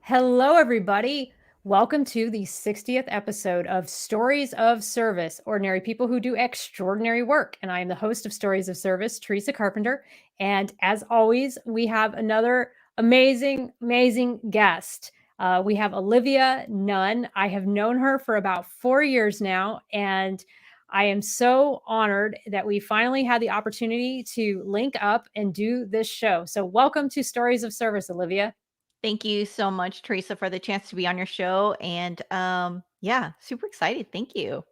Hello, everybody. Welcome to the 60th episode of Stories of Service, Ordinary People Who Do Extraordinary Work. And I am the host of Stories of Service, Teresa Carpenter. And as always, we have another amazing guest. We have Olivia Nunn. I have known her for about 4 years now, and I am so honored that we finally had the opportunity to link up and do this show. So, welcome to Stories of Service, Olivia. Thank you so much, Teresa, for the chance to be on your show. And yeah, super excited. Thank you.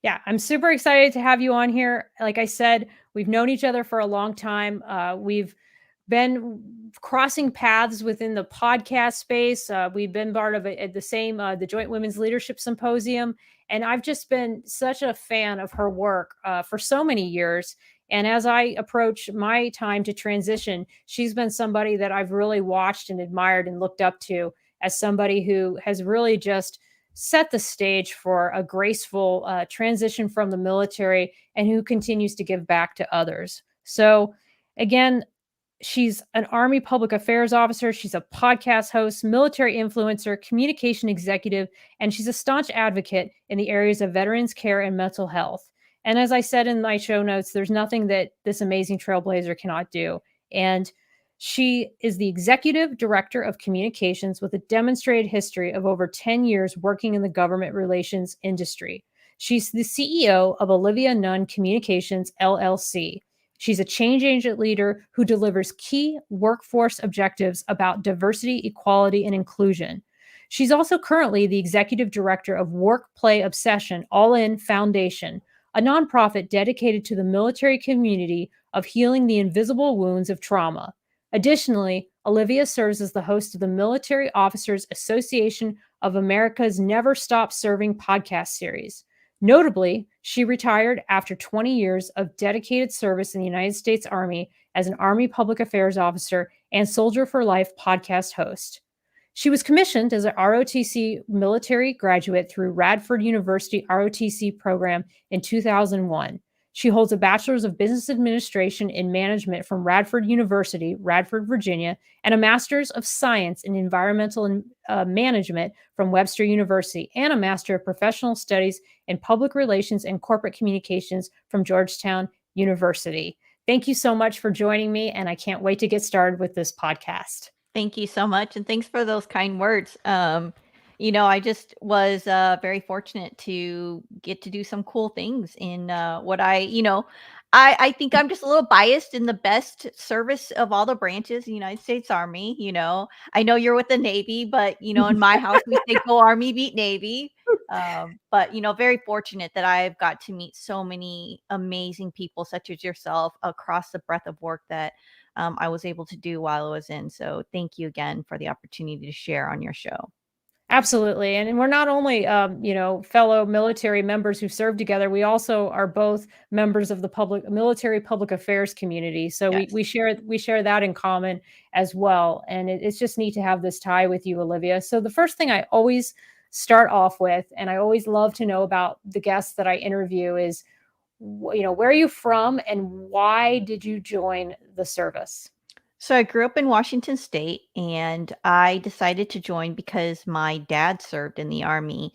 Yeah, I'm super excited to have you on here. Like I said, we've known each other for a long time. We've been crossing paths within the podcast space. We've been part of the same, the Joint Women's Leadership Symposium. And I've just been such a fan of her work for so many years. And as I approach my time to transition, she's been somebody that I've really watched and admired and looked up to as somebody who has really just set the stage for a graceful transition from the military and who continues to give back to others. So, again, she's an Army public affairs officer. She's a podcast host, military influencer, communication executive, and she's a staunch advocate in the areas of veterans care and mental health. And as I said in my show notes, there's nothing that this amazing trailblazer cannot do. And she is the executive director of communications with a demonstrated history of over 10 years working in the government relations industry. She's the CEO of Olivia Nunn Communications LLC. She's a change agent leader who delivers key workforce objectives about diversity, equality, and inclusion. She's also currently the executive director of Work Play Obsession All In Foundation, a nonprofit dedicated to the military community of healing the invisible wounds of trauma. Additionally, Olivia serves as the host of the Military Officers Association of America's Never Stop Serving podcast series. Notably, she retired after 20 years of dedicated service in the United States Army as an Army Public Affairs Officer and Soldier for Life podcast host. She was commissioned as an ROTC military graduate through Radford University ROTC program in 2001. She holds a Bachelor's of Business Administration in Management from Radford University, Radford, Virginia, and a Master's of Science in Environmental Management from Webster University, and a Master of Professional Studies in Public Relations and Corporate Communications from Georgetown University. Thank you so much for joining me, and I can't wait to get started with this podcast. Thank you so much. And thanks for those kind words. I just was very fortunate to get to do some cool things in what I think I'm just a little biased in the best service of all the branches, the United States Army. I know you're with the Navy, but, in my house, we say go Army, beat Navy. But, very fortunate that I've got to meet so many amazing people, such as yourself, across the breadth of work that I was able to do while I was in. So thank you again for the opportunity to share on your show. Absolutely. And we're not only, fellow military members who serve together, we also are both members of the military public affairs community. So Yes. we share that in common as well. And it's just neat to have this tie with you, Olivia. So the first thing I always start off with, and I always love to know about the guests that I interview, is, where are you from and why did you join the service? So I grew up in Washington State, and I decided to join because my dad served in the Army.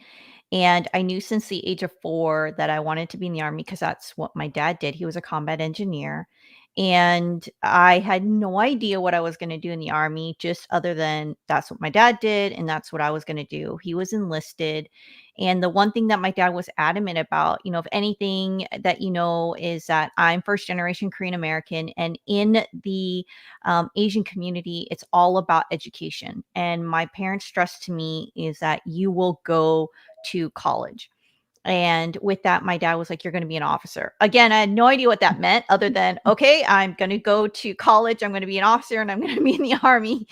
And I knew since the age of 4 that I wanted to be in the Army because that's what my dad did. He was a combat engineer. And I had no idea what I was going to do in the Army, just other than that's what my dad did. And that's what I was going to do. He was enlisted. And the one thing that my dad was adamant about, if anything that is that I'm first generation Korean American. And in the Asian community, it's all about education. And my parents stressed to me is that you will go to college. And with that, my dad was like, "You're going to be an officer." Again, I had no idea what that meant other than, okay, I'm going to go to college. I'm going to be an officer and I'm going to be in the Army.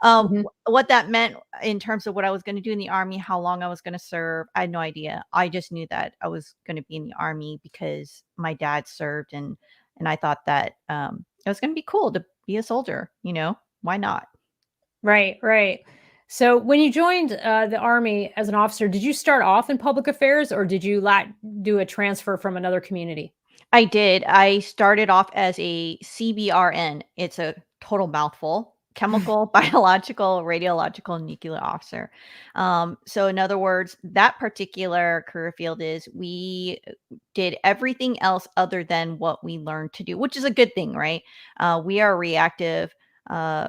Mhm. What that meant in terms of what I was going to do in the Army, how long I was going to serve, I had no idea. I just knew that I was going to be in the Army because my dad served, and I thought that it was going to be cool to be a soldier. Why not? Right. So when you joined the Army as an officer, did you start off in public affairs or did you do a transfer from another community? I did. I started off as a CBRN. It's a total mouthful. chemical, biological, radiological, nuclear officer. So in other words, that particular career field is we did everything else other than what we learned to do, which is a good thing, right? We are reactive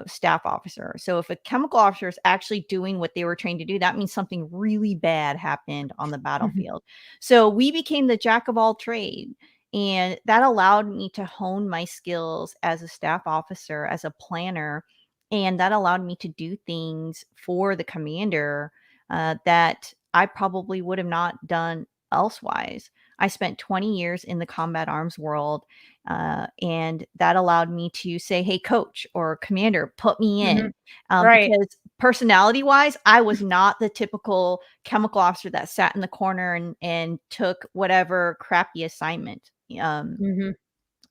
staff officer. So if a chemical officer is actually doing what they were trained to do, that means something really bad happened on the Mhm. battlefield. So we became the jack of all trade. And that allowed me to hone my skills as a staff officer, as a planner. And that allowed me to do things for the commander that I probably would have not done elsewise. I spent 20 years in the combat arms world, and that allowed me to say, "Hey, coach or commander, put me Mhm. in," Right. because personality wise, I was not the typical chemical officer that sat in the corner and took whatever crappy assignment. Mhm.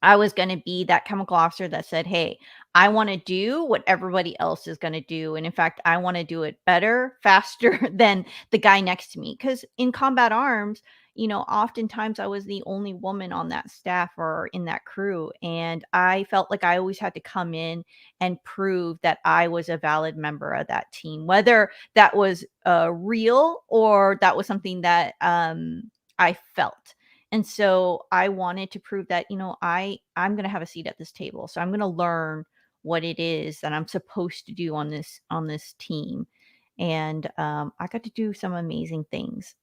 I was going to be that chemical officer that said, "Hey, I want to do what everybody else is going to do. And in fact, I want to do it better, faster than the guy next to me." Because in combat arms, oftentimes I was the only woman on that staff or in that crew. And I felt like I always had to come in and prove that I was a valid member of that team, whether that was real or that was something that I felt. And so I wanted to prove that, I'm going to have a seat at this table. So I'm going to learn what it is that I'm supposed to do on this team. And I got to do some amazing things.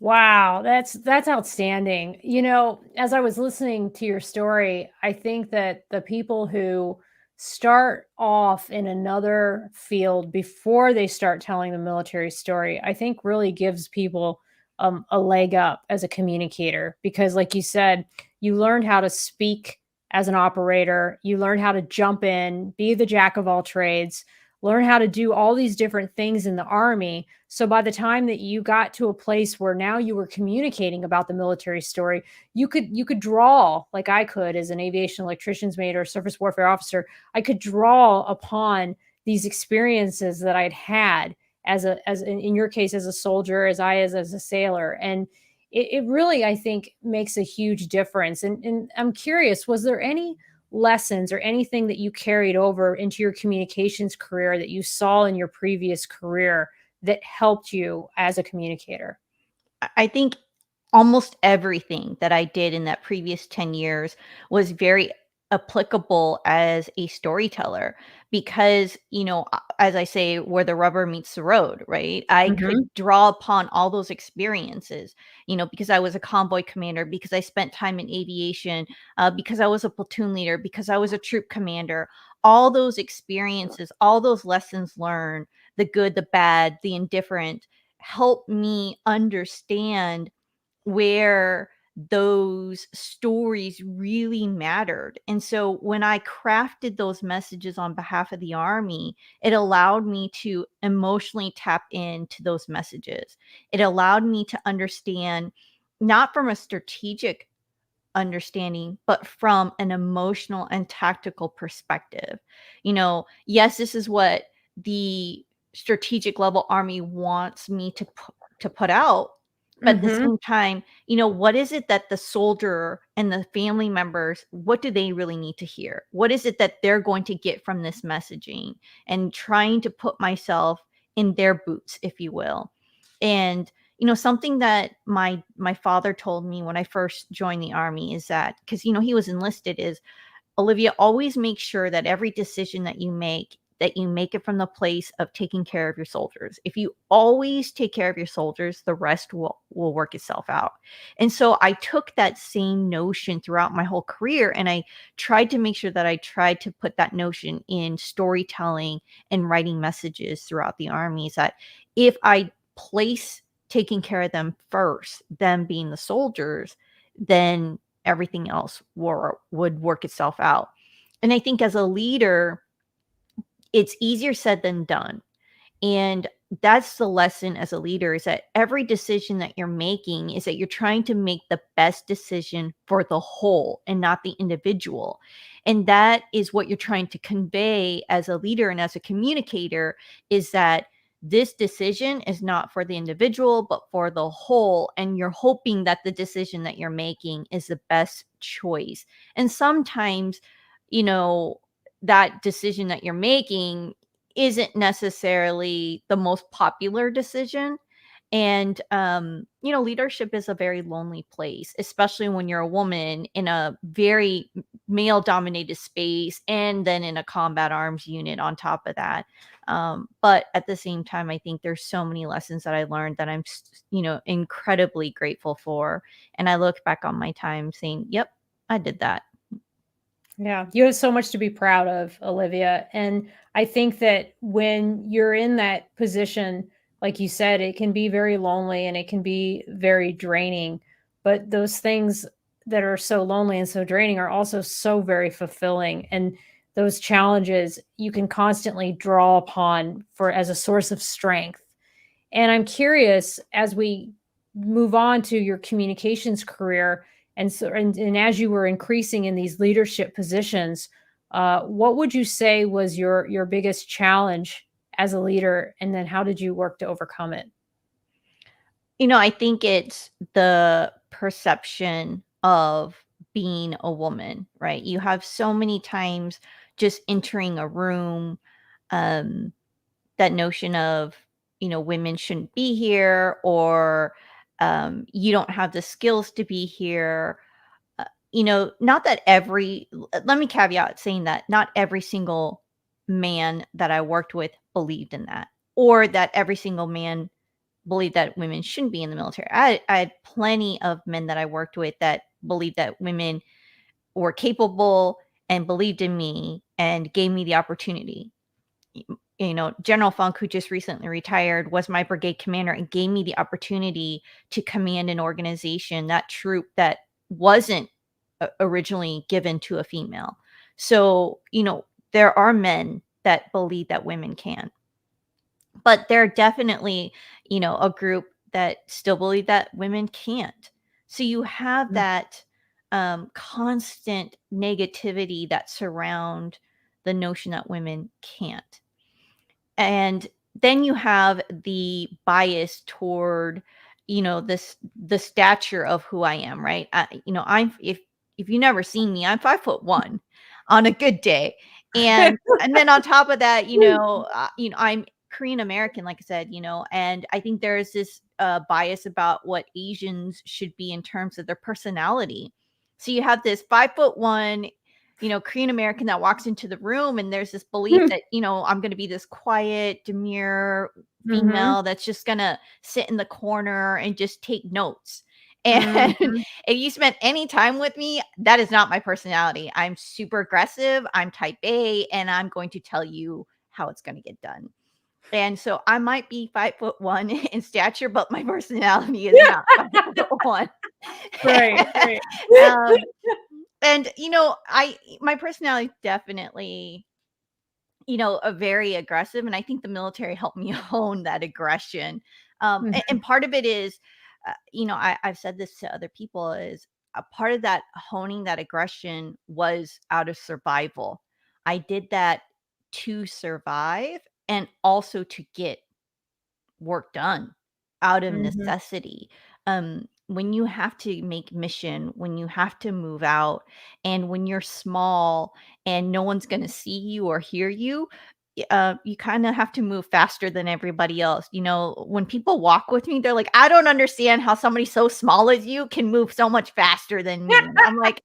Wow, that's outstanding. As I was listening to your story, I think that the people who start off in another field before they start telling the military story, I think really gives people a leg up as a communicator because, like you said, you learned how to speak as an operator, you learn how to jump in, be the jack of all trades, learn how to do all these different things in the army. So by the time that you got to a place where now you were communicating about the military story, you could draw like I could as an aviation electrician's mate or surface warfare officer. I could draw upon these experiences that I'd had as in your case as a soldier, as a sailor, and it really I think makes a huge difference. And I'm curious, was there any lessons or anything that you carried over into your communications career that you saw in your previous career that helped you as a communicator? I think almost everything that I did in that previous 10 years was very applicable as a storyteller because, as I say, where the rubber meets the road, right? I could Mhm. draw upon all those experiences, because I was a convoy commander, because I spent time in aviation, because I was a platoon leader, because I was a troop commander. All those experiences, all those lessons learned, the good, the bad, the indifferent, help me understand where those stories really mattered. And so when I crafted those messages on behalf of the Army, it allowed me to emotionally tap into those messages. It allowed me to understand, not from a strategic understanding, but from an emotional and tactical perspective. Yes, this is what the strategic level army wants me to put out. But at the Mhm. same time, what is it that the soldier and the family members, what do they really need to hear? What is it that they're going to get from this messaging? And trying to put myself in their boots, if you will. And something that my father told me when I first joined the army is that, because he was enlisted, is, "Olivia, always make sure that every decision that you make it from the place of taking care of your soldiers. If you always take care of your soldiers, the rest will work itself out." And so I took that same notion throughout my whole career, and I tried to make sure that I tried to put that notion in storytelling and writing messages throughout the armies, that if I place taking care of them first, them being the soldiers, then everything else would work itself out. And I think as a leader, it's easier said than done. And that's the lesson as a leader, is that every decision that you're making is that you're trying to make the best decision for the whole and not the individual. And that is what you're trying to convey as a leader and as a communicator, is that this decision is not for the individual, but for the whole. And you're hoping that the decision that you're making is the best choice. And sometimes, you know, that decision that you're making isn't necessarily the most popular decision. And, leadership is a very lonely place, especially when you're a woman in a very male dominated space and then in a combat arms unit on top of that. But at the same time, I think there's so many lessons that I learned that I'm, incredibly grateful for. And I look back on my time saying, yep, I did that. Yeah, you have so much to be proud of, Olivia. And I think that when you're in that position, like you said, it can be very lonely and it can be very draining. But those things that are so lonely and so draining are also so very fulfilling. And those challenges you can constantly draw upon for as a source of strength. And I'm curious, as we move on to your communications career, and as you were increasing in these leadership positions, what would you say was your biggest challenge as a leader, and then how did you work to overcome it? I think it's the perception of being a woman, right? You have so many times just entering a room, um, that notion of, women shouldn't be here, or you don't have the skills to be here. Not that let me caveat saying that not every single man that I worked with believed in that, or that every single man believed that women shouldn't be in the military. I had plenty of men that I worked with that believed that women were capable and believed in me and gave me the opportunity. General Funk, who just recently retired, was my brigade commander and gave me the opportunity to command an organization, that troop that wasn't originally given to a female. So, there are men that believe that women can, but there are definitely, a group that still believe that women can't. So you have Mm. that constant negativity that surround the notion that women can't. And then you have the bias toward, the stature of who I am, right? I'm if you never seen me, I'm 5'1" on a good day. And then on top of that, I'm Korean American, like I said, and I think there's this bias about what Asians should be in terms of their personality. So you have this 5'1", Korean American that walks into the room, and there's this belief that, I'm going to be this quiet, demure Mhm. female that's just going to sit in the corner and just take notes. And Mhm. if you spent any time with me, that is not my personality. I'm super aggressive. I'm type A, and I'm going to tell you how it's going to get done. And so I might be 5'1" in stature, but my personality is not 5'1". Right, right. um, and, I my personality is definitely, a very aggressive, and I think the military helped me hone that aggression. And Mhm. part of it is, I've said this to other people, is a part of that honing that aggression was out of survival. I did that to survive and also to get work done out of Mhm. necessity. When you have to make mission, when you have to move out, and when you're small and no one's going to see you or hear you, you kind of have to move faster than everybody else. When people walk with me, they're like, I don't understand how somebody so small as you can move so much faster than me. And I'm like,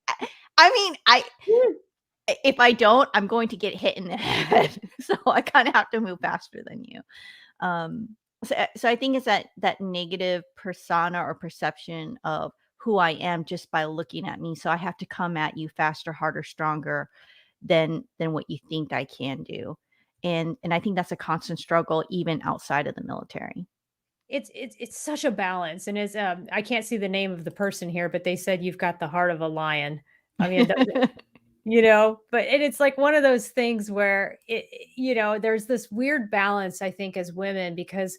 I mean, if I don't, I'm going to get hit in the head. So I kind of have to move faster than you. Um, so I think it's that negative persona or perception of who I am just by looking at me. So I have to come at you faster, harder, stronger than what you think I can do. And I think that's a constant struggle even outside of the military. It's such a balance, and I can't see the name of the person here, but they said you've got the heart of a lion. I mean, but it's like one of those things where there's this weird balance, I think, as women, because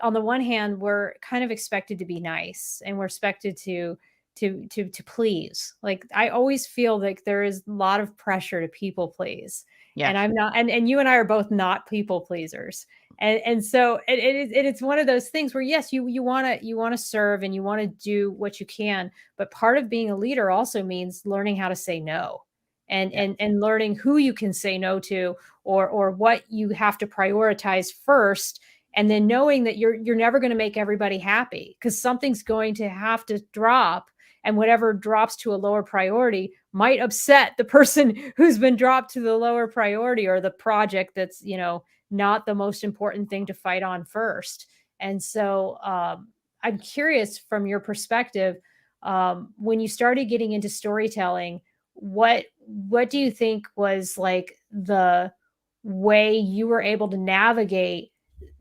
on the one hand, we're kind of expected to be nice and we're expected to please. Like I always feel like there is a lot of pressure to people please. And Yes. I'm not, and you and I are both not people pleasers. And so it's one of those things where yes, you want to serve and you want to do what you can, but part of being a leader also means learning how to say no. and Yes. learning who you can say no to, or what you have to prioritize first, and then knowing that you're never going to make everybody happy, because something's going to have to drop, and whatever drops to a lower priority might upset the person who's been dropped to the lower priority, or the project that's, not the most important thing to fight on first. And so I'm curious, from your perspective, when you started getting into storytelling, what do you think was like the way you were able to navigate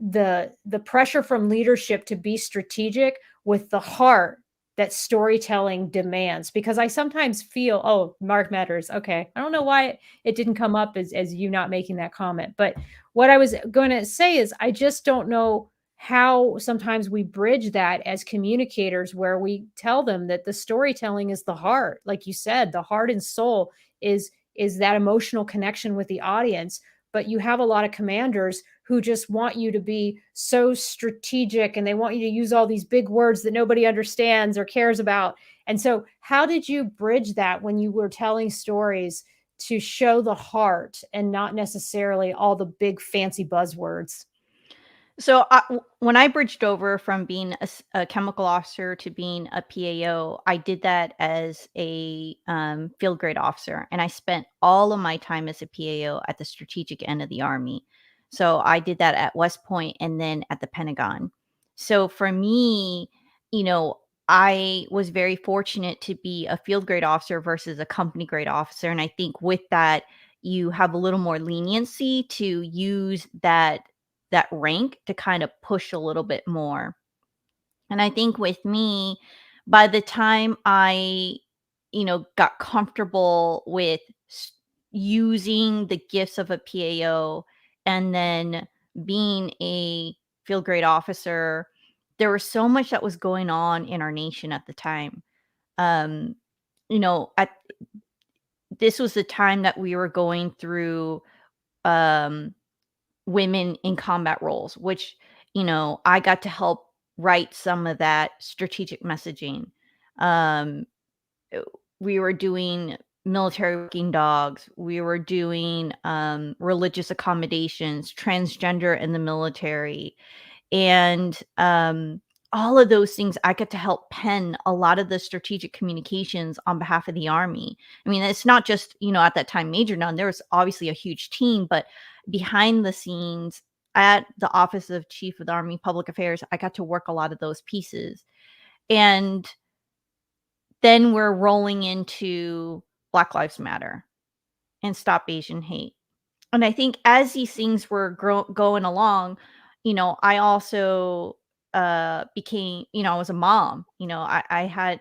the pressure from leadership to be strategic with the heart that storytelling demands? Because I sometimes feel, oh, mark matters. Okay. I don't know why it didn't come up as you not making that comment. But what I was going to say is, I just don't know how sometimes we bridge that as communicators, where we tell them that the storytelling is the heart. Like you said, the heart and soul is that emotional connection with the audience. But you have a lot of commanders who just want you to be so strategic, and they want you to use all these big words that nobody understands or cares about. And so, how did you bridge that when you were telling stories to show the heart and not necessarily all the big fancy buzzwords? So, when I bridged over from being a chemical officer to being a PAO, I did that as a field grade officer, and I spent all of my time as a PAO at the strategic end of the Army. So, I did that at West Point and then at the Pentagon. So, for me, you know, I was very fortunate to be a field grade officer versus a company grade officer. And I think with that, you have a little more leniency to use that rank to kind of push a little bit more. And I think with me, by the time I, got comfortable with using the gifts of a PAO and then being a field grade officer, there was so much that was going on in our nation at the time. Um, at this was the time that we were going through um women in combat roles, which, I got to help write some of that strategic messaging. Um, uh, we were doing military working dogs. We were doing religious accommodations, transgender in the military. And all of those things, I get to help pen a lot of the strategic communications on behalf of the Army. I mean, it's not just, at that time, Major Nunn, there was obviously a huge team, but behind the scenes at the Office of Chief of the Army Public Affairs, I got to work a lot of those pieces. And then we're rolling into Black Lives Matter and Stop Asian Hate. And I think as these things were going along, I also became, I was a mom. I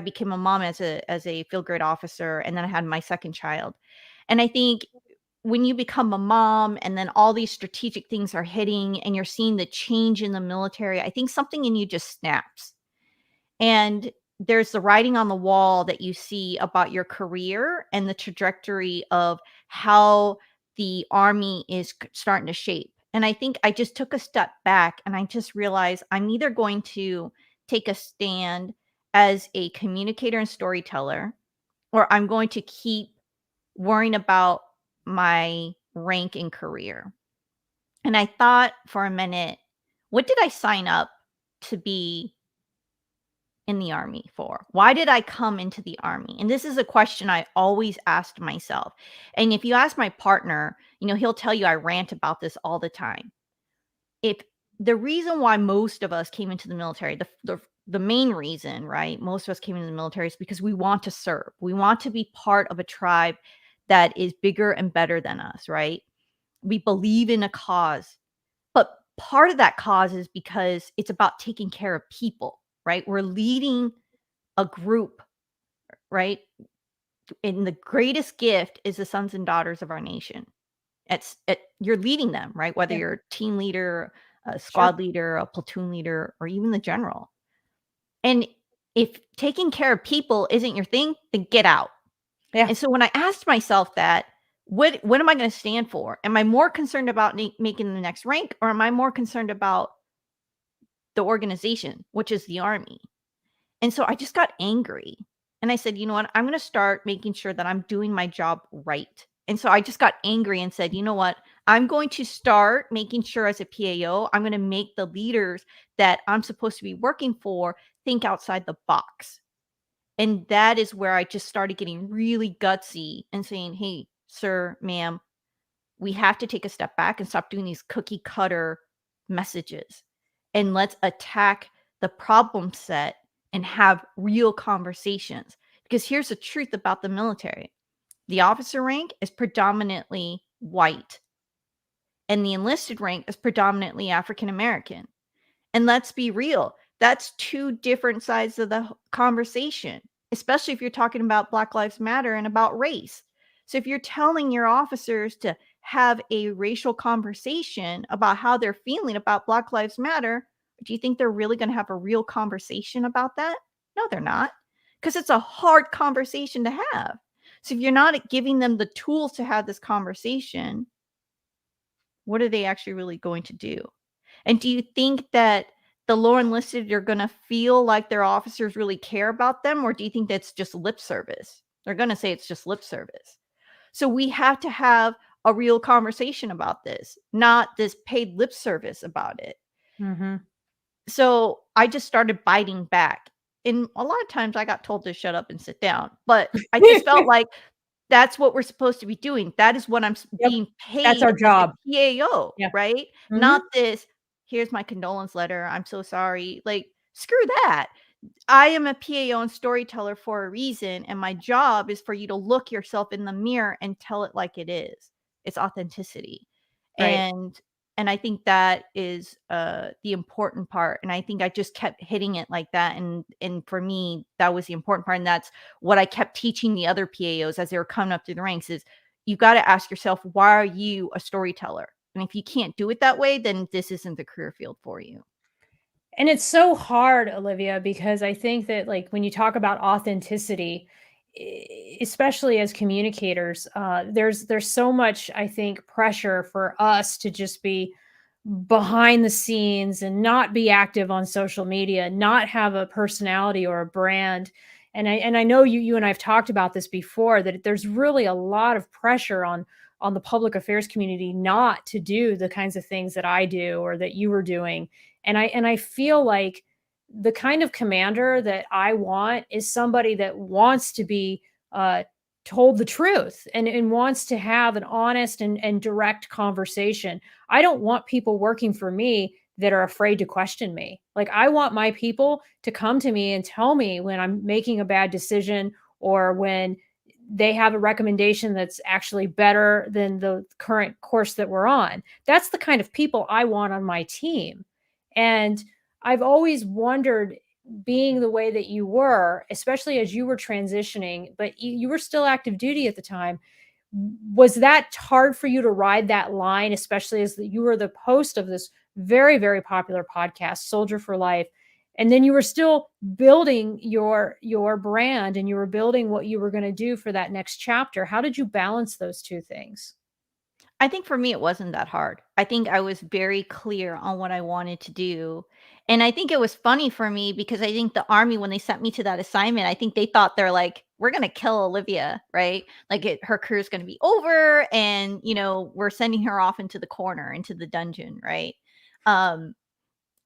became a mom as a field grade officer, and then I had my second child. And I think when you become a mom and then all these strategic things are hitting and you're seeing the change in the military, I think something in you just snaps. And there's the writing on the wall that you see about your career and the trajectory of how the Army is starting to shape. And I think I just took a step back and I just realized I'm either going to take a stand as a communicator and storyteller, or I'm going to keep worrying about my rank and career. And I thought for a minute, what did I sign up to be in the Army for? Why did I come into the Army? And this is a question I always asked myself. And if you ask my partner, he'll tell you I rant about this all the time. If the reason why most of us came into the military, the main reason, right? Most of us came into the military is because we want to serve. We want to be part of a tribe that is bigger and better than us, right? We believe in a cause. But part of that cause is because it's about taking care of people, right? We're leading a group, right? And the greatest gift is the sons and daughters of our nation. You're leading them, right? Whether Yeah, you're a team leader, a sure. squad leader, a platoon leader, or even the general. And if taking care of people isn't your thing, then get out. Yeah. And so when I asked myself that, what am I going to stand for? Am I more concerned about making the next rank, or am I more concerned about the organization, which is the Army? And so I just got angry. And I said, you know what? I'm going to start making sure that I'm doing my job right. And so I just got angry and said, you know what? I'm going to start making sure as a PAO, I'm going to make the leaders that I'm supposed to be working for think outside the box. And that is where I just started getting really gutsy and saying, hey, sir, ma'am, we have to take a step back and stop doing these cookie cutter messages. And let's attack the problem set and have real conversations. Because here's the truth about the military: the officer rank is predominantly white, and the enlisted rank is predominantly African American. And let's be real, that's two different sides of the conversation, especially if you're talking about Black Lives Matter and about race. So if you're telling your officers to have a racial conversation about how they're feeling about Black Lives Matter, do you think they're really going to have a real conversation about that? No, they're not, because it's a hard conversation to have. So if you're not giving them the tools to have this conversation, what are they actually really going to do? And do you think that the lower enlisted are gonna feel like their officers really care about them, or do you think that's just lip service? They're gonna say it's just lip service. So we have to have a real conversation about this, not this paid lip service about it. Mm-hmm. So I just started biting back. And a lot of times I got told to shut up and sit down, but I just felt like that's what we're supposed to be doing. That is what I'm Yep. being That's paid our as a job. PAO, Yeah. right? Mm-hmm. Not this, here's my condolence letter. I'm so sorry. Like, screw that. I am a PAO and storyteller for a reason, and my job is for you to look yourself in the mirror and tell it like it is. It's authenticity. Right. And I think that is the important part. And I think I just kept hitting it like that. And for me, that was the important part. And that's what I kept teaching the other PAOs as they were coming up through the ranks is you got to ask yourself, why are you a storyteller? And if you can't do it that way, then this isn't the career field for you. And it's so hard, Olivia, because I think that like when you talk about authenticity, especially as communicators, there's so much, I think, pressure for us to just be behind the scenes and not be active on social media, not have a personality or a brand. And I know you and I've talked about this before, that there's really a lot of pressure on the public affairs community not to do the kinds of things that I do or that you were doing. And I feel like the kind of commander that I want is somebody that wants to be told the truth and wants to have an honest and direct conversation. I don't want people working for me that are afraid to question me. Like, I want my people to come to me and tell me when I'm making a bad decision or when they have a recommendation that's actually better than the current course that we're on. That's the kind of people I want on my team. And I've always wondered, being the way that you were, especially as you were transitioning, but you were still active duty at the time. Was that hard for you to ride that line, especially as you were the host of this very, very popular podcast, Soldier for Life? And then you were still building your brand and you were building what you were going to do for that next chapter. How did you balance those two things? I think for me, it wasn't that hard. I think I was very clear on what I wanted to do. And I think it was funny for me because I think the Army, when they sent me to that assignment, I think they thought they're like, we're going to kill Olivia, right? Like her career is going to be over. And, we're sending her off into the corner, into the dungeon, right? Um,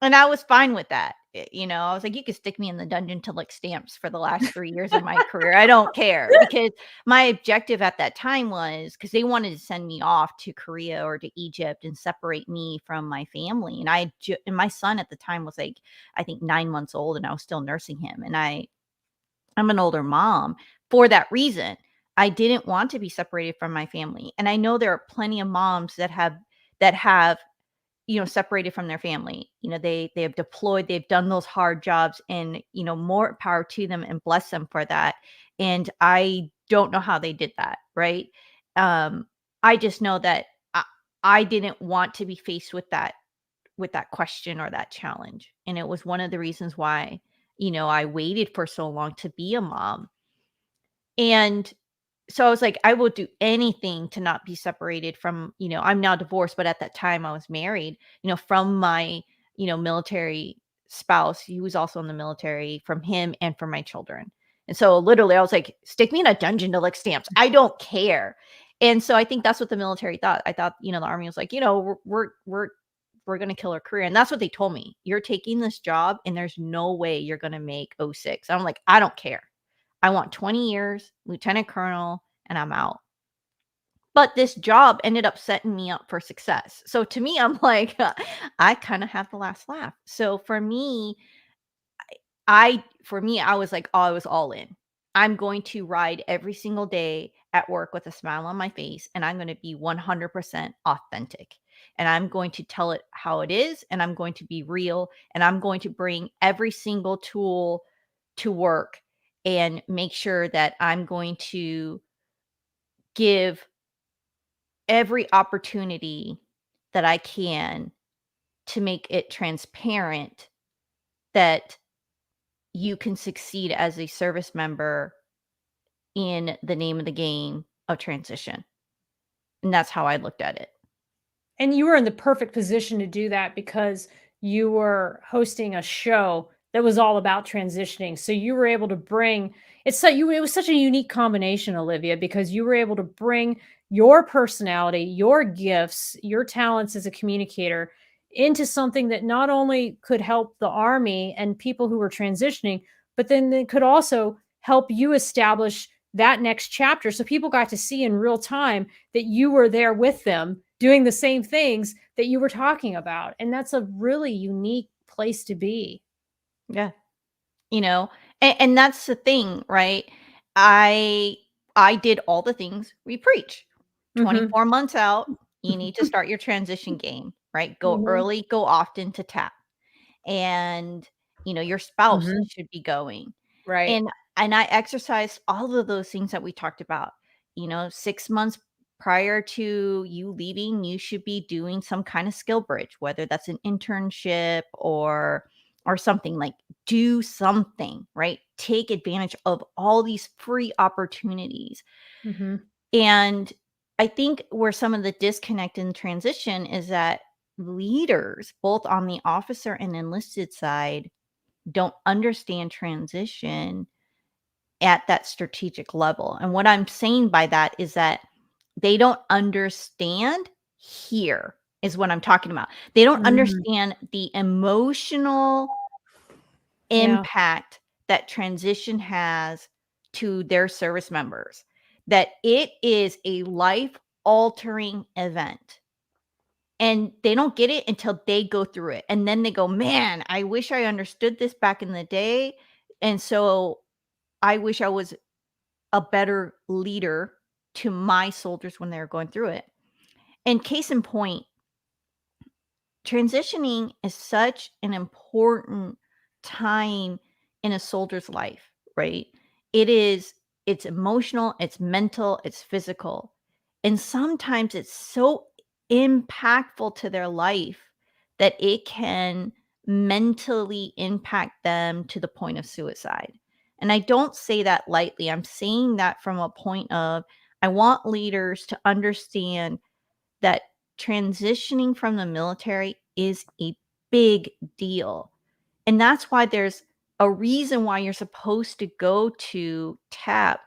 and I was fine with that. I was like, you could stick me in the dungeon to lick stamps for the last 3 years of my career. I don't care, because my objective at that time was, because they wanted to send me off to Korea or to Egypt and separate me from my family. And and my son at the time was like, I think 9 months old, and I was still nursing him. And I'm an older mom for that reason. I didn't want to be separated from my family. And I know there are plenty of moms that have separated from their family. They have deployed, they've done those hard jobs, and, more power to them, and bless them for that. And I don't know how they did that, right? Um, I just know that I didn't want to be faced with that question or that challenge. And it was one of the reasons why, I waited for so long to be a mom. And so I was like, I will do anything to not be separated from, I'm now divorced, but at that time I was married, from my, military spouse. He was also in the military, from him and from my children. And so literally I was like, stick me in a dungeon to lick stamps. I don't care. And so I think that's what the military thought. I thought, the Army was like, we're going to kill her career. And that's what they told me. You're taking this job and there's no way you're going to make 06. I'm like, I don't care. I want 20 years, lieutenant colonel, and I'm out. But this job ended up setting me up for success. So to me, I'm like, I kind of have the last laugh. So I was like, oh, I was all in. I'm going to ride every single day at work with a smile on my face, and I'm going to be 100% authentic. And I'm going to tell it how it is, and I'm going to be real, and I'm going to bring every single tool to work and make sure that I'm going to give every opportunity that I can to make it transparent that you can succeed as a service member in the name of the game of transition. And that's how I looked at it. And you were in the perfect position to do that because you were hosting a show that was all about transitioning. So you were able to bring it was such a unique combination, Olivia, because you were able to bring your personality, your gifts, your talents as a communicator into something that not only could help the Army and people who were transitioning, but then it could also help you establish that next chapter. So people got to see in real time that you were there with them doing the same things that you were talking about. And that's a really unique place to be. Yeah. You know, and that's the thing, right? I I did all the things we preach. Mhm. 24 months out, you need to start your transition game, right? Go Mhm. early, go often to tap. And your spouse Mhm. should be going. Right. And I exercised all of those things that we talked about. 6 months prior to you leaving, you should be doing some kind of skill bridge, whether that's an internship or something. Like, do something, right? Take advantage of all these free opportunities. Mhm. And I think where some of the disconnect in transition is that leaders, both on the officer and enlisted side, don't understand transition at that strategic level. And what I'm saying by that is that they don't understand here is what I'm talking about. They don't Mhm. understand the emotional Yeah. impact that transition has to their service members, that it is a life altering event. And they don't get it until they go through it. And then they go, man, I wish I understood this back in the day. And so I wish I was a better leader to my soldiers when they were going through it. And case in point, transitioning is such an important time in a soldier's life, right? It's emotional, it's mental, it's physical. And sometimes it's so impactful to their life that it can mentally impact them to the point of suicide. And I don't say that lightly. I'm saying that from a point of I want leaders to understand that transitioning from the military is a big deal. And that's why there's a reason why you're supposed to go to TAP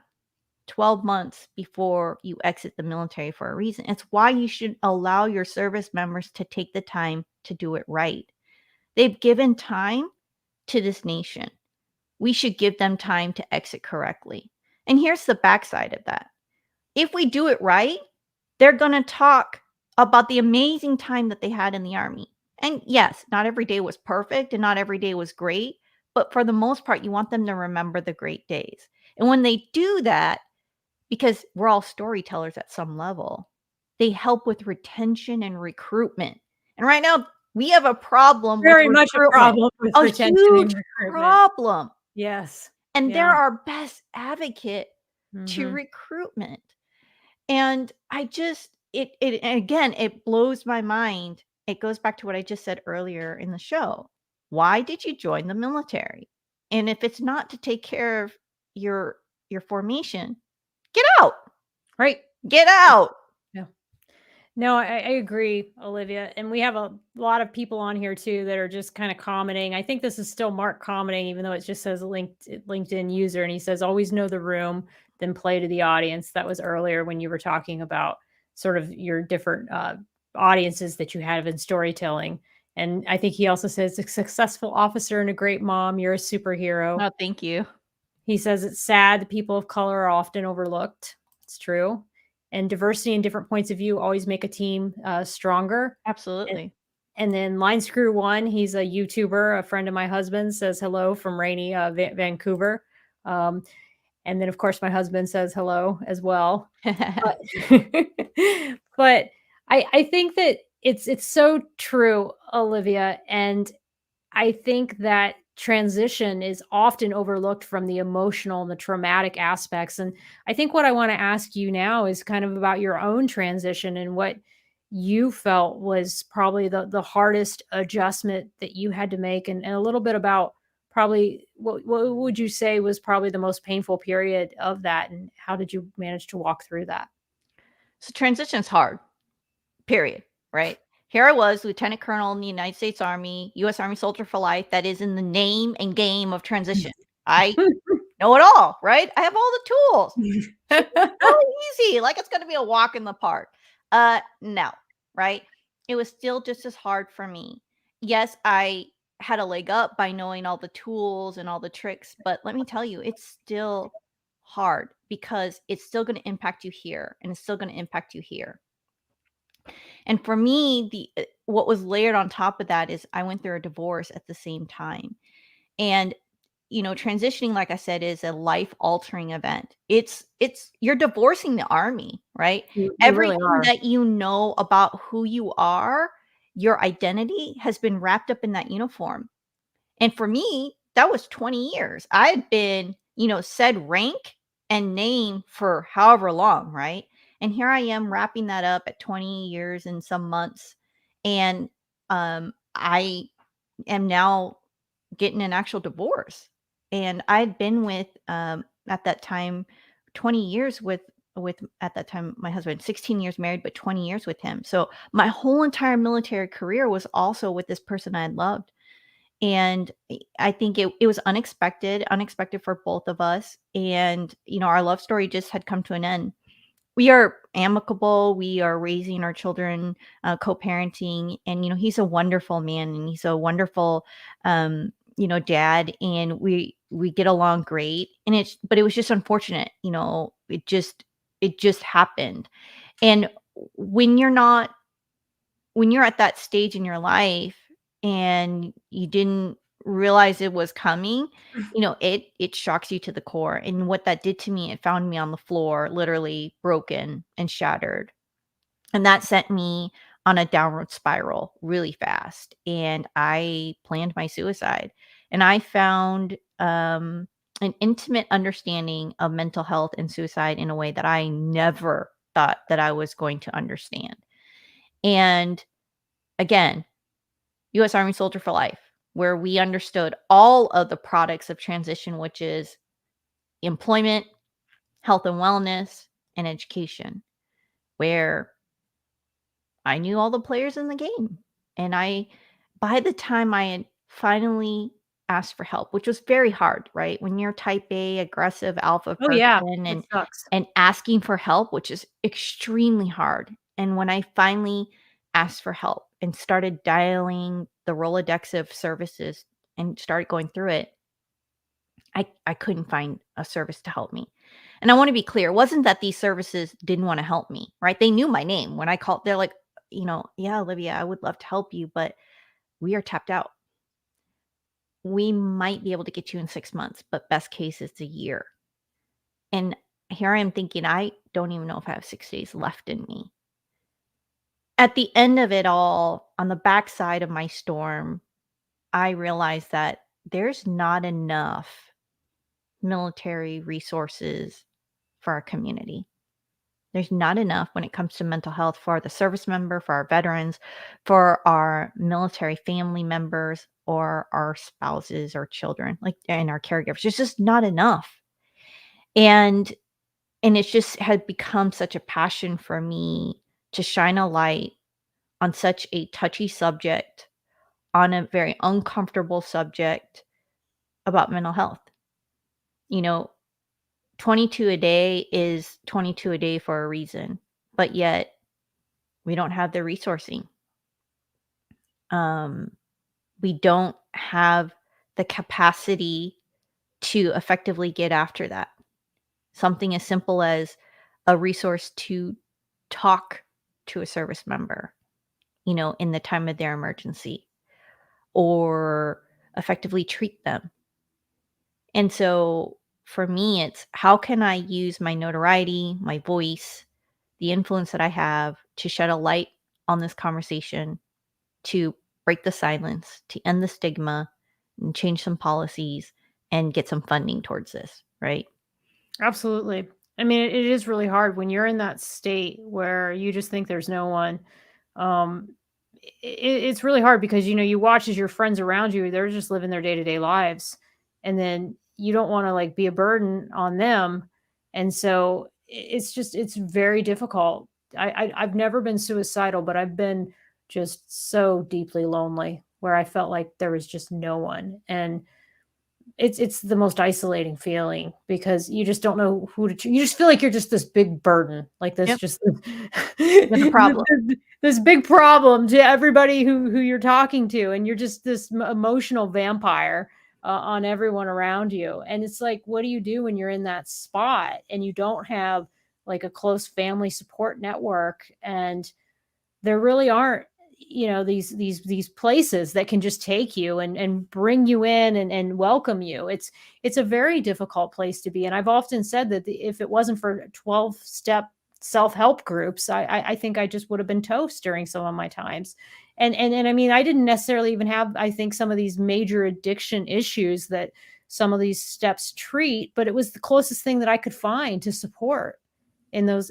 12 months before you exit the military for a reason. It's why you should allow your service members to take the time to do it right. They've given time to this nation. We should give them time to exit correctly. And here's the backside of that. If we do it right, they're going to talk about the amazing time that they had in the Army. And yes, not every day was perfect and not every day was great, but for the most part, you want them to remember the great days. And when they do that, because we're all storytellers at some level, they help with retention and recruitment. And right now, we have a problem with Very much a recruitment, problem with a retention and huge recruitment. problem. Yes. And they're Yeah. our best advocate to Mhm. recruitment. And I just it and again, it blows my mind. It goes back to what I just said earlier in the show. Why did you join the military? And if it's not to take care of your your formation, get out. Right. Get out. Yeah. No, I agree, Olivia. And we have a lot of people on here too that are just kind of commenting. I think this is still Mark commenting, even though it just says LinkedIn user. And he says, always know the room, then play to the audience. That was earlier when you were talking about sort of your different audiences that you have in storytelling. And I think he also says, a successful officer and a great mom, you're a superhero. No, thank you. He says it's sad that people of color are often overlooked. It's true. And diversity and different points of view always make a team stronger. And, Absolutely. and then Line Screw One, he's a YouTuber, a friend of my husband, says hello from rainy Vancouver. Um, and then, of course, my husband says hello as well. But, but I think that it's so true, Olivia. And I think that transition is often overlooked from the emotional and the traumatic aspects. And I think what I want to ask you now is kind of about your own transition and what you felt was probably the hardest adjustment that you had to make, and a little bit about probably what would you say was probably the most painful period of that, and how did you manage to walk through that? So transition's hard, period, right? Here I was, lieutenant colonel in the United States Army, US Army soldier for life. That is in the name and game of transition. I know it all, right? I have all the tools. Should be really easy, like it's gonna be a walk in the park. No, right? It was still just as hard for me. Yes, I had a leg up by knowing all the tools and all the tricks, but let me tell you, it's still hard because it's still gonna impact you here, and it's still gonna impact you here. And for me, what was layered on top of that is I went through a divorce at the same time. And transitioning, like I said, is a life altering event. It's you're divorcing the army, right? You really Everything are. that you know about who you are, your identity has been wrapped up in that uniform. And for me, that was 20 years. I had been, said rank and name for however long, right? And here I am wrapping that up at 20 years and some months. And I am now getting an actual divorce. And I'd been with at that time 20 years with at that time my husband, 16 years married, but 20 years with him. So my whole entire military career was also with this person I had loved. And I think it was unexpected for both of us. And, our love story just had come to an end. We are amicable. We are raising our children, co-parenting, and he's a wonderful man, and he's a wonderful, dad, and we get along great. And but it was just unfortunate, it just happened. And when you're not when you're at that stage in your life and you didn't realize it was coming, it shocks you to the core. And what that did to me, it found me on the floor, literally broken and shattered. And that sent me on a downward spiral really fast. And I planned my suicide. And I found an intimate understanding of mental health and suicide in a way that I never thought that I was going to understand. And again, US Army Soldier for Life, where we understood all of the products of transition, which is employment, health and wellness, and education, where I knew all the players in the game. And by the time I had finally asked for help, which was very hard, right? When you're type A, aggressive alpha Oh yeah, person it sucks. and asking for help, which is extremely hard. And when I finally asked for help and started dialing the Rolodex of services and started going through it, I couldn't find a service to help me. And I want to be clear, it wasn't that these services didn't want to help me, right? They knew my name. When I called, they're like, yeah, Olivia, I would love to help you, but we are tapped out. We might be able to get you in 6 months, but best case is a year. And here I am thinking, I don't even know if I have 6 days left in me. At the end of it all, on the backside of my storm, I realized that there's not enough military resources for our community. There's not enough when it comes to mental health for the service member, for our veterans, for our military family members, or our spouses or children, like, and our caregivers. There's just not enough. And it's just had become such a passion for me to shine a light on such a touchy subject, on a very uncomfortable subject about mental health. You know, 22 a day is 22 a day for a reason, but yet we don't have the resourcing. Um, we don't have the capacity to effectively get after that. Something as simple as a resource to talk to a service member, in the time of their emergency, or effectively treat them. And so for me, it's how can I use my notoriety, my voice, the influence that I have to shed a light on this conversation, to break the silence, to end the stigma, and change some policies and get some funding towards this, right? Absolutely. I mean, it is really hard when you're in that state where you just think there's no one. Um, it's really hard because you watch as your friends around you, they're just living their day to day lives, and then you don't want to like be a burden on them, and so it's very difficult. I've never been suicidal, but I've been just so deeply lonely where I felt like there was just no one, and it's the most isolating feeling because you just don't know who to you just feel like you're just this big burden, like this Yep. just With a problem. this big problem to everybody who you're talking to, and you're just this emotional vampire on everyone around you. And it's like, what do you do when you're in that spot and you don't have like a close family support network, and there really aren't these places that can just take you and bring you in and welcome you. It's a very difficult place to be, and I've often said that if it wasn't for 12-step self-help groups, I think I just would have been toast during some of my times. And I mean, I didn't necessarily even have, I think, some of these major addiction issues that some of these steps treat, but it was the closest thing that I could find to support in those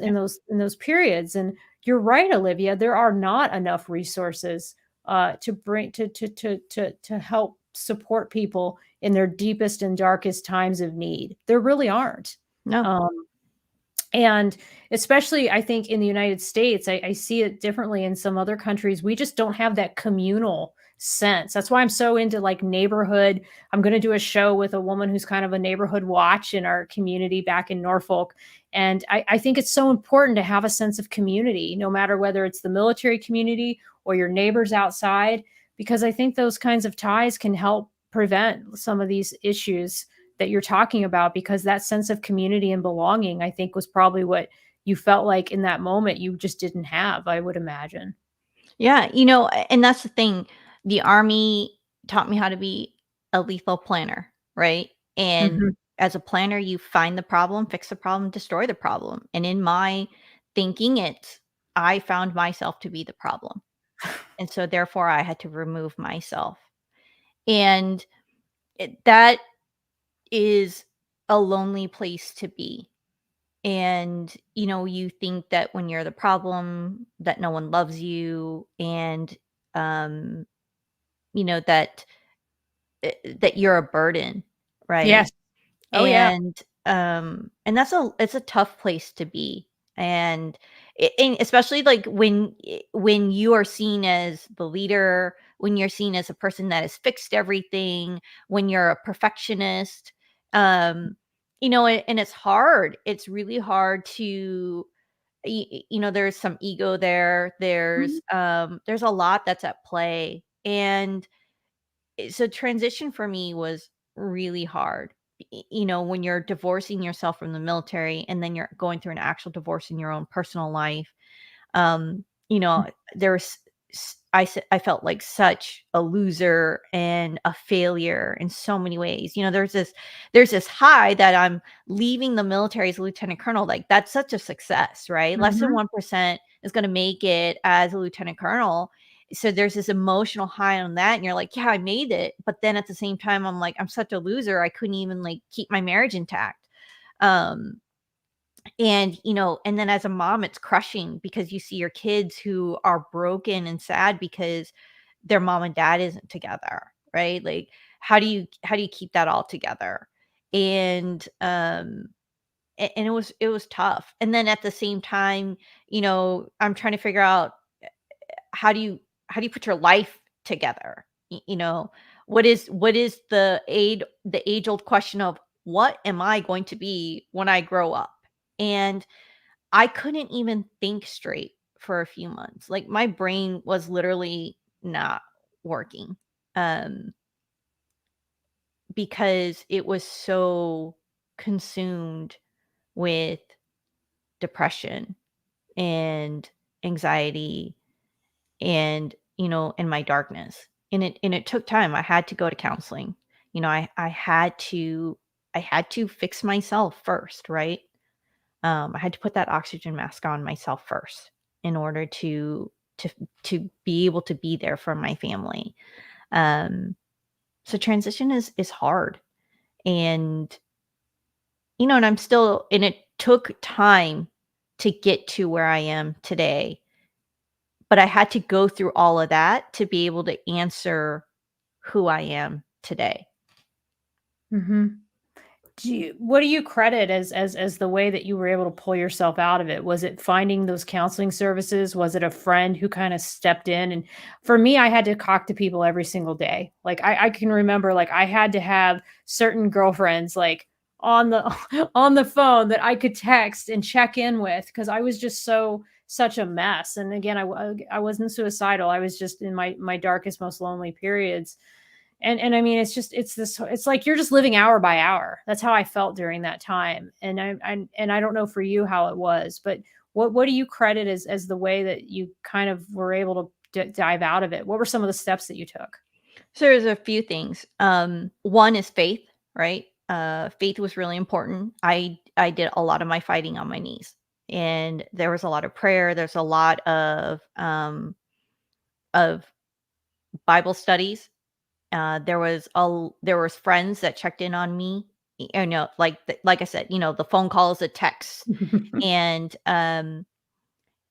periods. And you're right, Olivia, there are not enough resources to bring to help support people in their deepest and darkest times of need. There really aren't. No. um, and especially, I think, in the United States, I see it differently in some other countries. We just don't have that communal sense. That's why I'm so into like neighborhood. I'm going to do a show with a woman who's kind of a neighborhood watch in our community back in Norfolk. And I think it's so important to have a sense of community, no matter whether it's the military community or your neighbors outside, because I think those kinds of ties can help prevent some of these issues that you're talking about, because that sense of community and belonging, I think, was probably what you felt like in that moment you just didn't have, I would imagine. Yeah, and that's the thing. The Army taught me how to be a lethal planner, right? And Mhm. as a planner, you find the problem, fix the problem, destroy the problem. And in my thinking, I found myself to be the problem. And so therefore I had to remove myself. And that is a lonely place to be. And you think that when you're the problem, that no one loves you, and um that that you're a burden, right? Yes. Oh, yeah. And it's a tough place to be. And especially like when you are seen as the leader, when you're seen as a person that has fixed everything, when you're a perfectionist, um and it's hard. It's really hard to there's some ego there. Mhm. There's a lot that's at play. And so transition for me was really hard. When you're divorcing yourself from the military and then you're going through an actual divorce in your own personal life, um, you know, there was I felt like such a loser and a failure in so many ways. There's this high that I'm leaving the military as a lieutenant colonel. Like, that's such a success, right? Less than Mhm. 1% is going to make it as a lieutenant colonel. So there's this emotional high on that, and you're like, yeah, I made it. But then at the same time, I'm like, I'm such a loser. I couldn't even like keep my marriage intact. Um, and then as a mom, it's crushing because you see your kids who are broken and sad because their mom and dad isn't together, right? Like, how do you keep that all together? And and it was tough. And then at the same time, I'm trying to figure out how do you put your life together? You know, what is the age old question of what am I going to be when I grow up? And I couldn't even think straight for a few months. Like my brain was literally not working. Um because it was so consumed with depression and anxiety and in my darkness, and it took time. I had to go to counseling. I had to fix myself first, right? I had to put that oxygen mask on myself first in order to to be able to be there for my family. um so transition is hard, and and it took time to get to where I am today. But I had to go through all of that to be able to answer who I am today. Mhm. What do you credit as the way that you were able to pull yourself out of it? Was it finding those counseling services? Was it a friend who kind of stepped in? And for me, I had to talk to people every single day. Like I can remember, like I had to have certain girlfriends like on the on the phone that I could text and check in with because I was just such a mess. And again, I wasn't suicidal. I was just in my darkest, most lonely periods. And I mean, it's like you're just living hour by hour. That's how I felt during that time. And I don't know for you how it was, but what do you credit as the way that you kind of were able to dive out of it? What were some of the steps that you took? So there's a few things. One is faith, right? Faith was really important. I did a lot of my fighting on my knees, and there was a lot of prayer. There's a lot of Bible studies. There was friends that checked in on me. Like I said, the phone calls, the texts, and and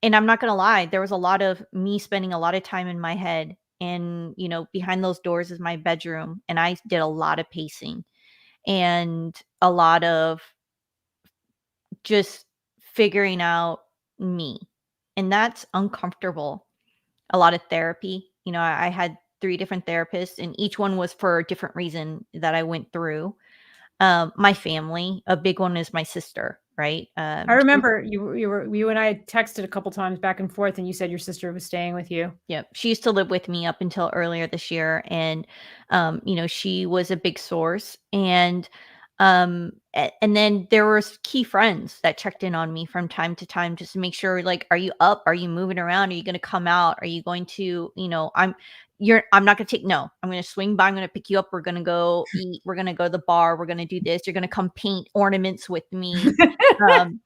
I'm not gonna lie, there was a lot of me spending a lot of time in my head, and behind those doors is my bedroom, and I did a lot of pacing and a lot of just figuring out me, and that's uncomfortable. A lot of therapy. I had 3 different therapists, and each one was for a different reason that I went through. My family, a big one is my sister, right? I remember you and I had texted a couple times back and forth, and you said your sister was staying with you. Yep. She used to live with me up until earlier this year. And, she was a big source. And then there was key friends that checked in on me from time to time just to make sure, like, are you up? Are you moving around? Are you going to come out? Are you going to, I'm not going to take, no, I'm going to swing by. I'm going to pick you up. We're going to go eat. We're going to go to the bar. We're going to do this. You're going to come paint ornaments with me. Um,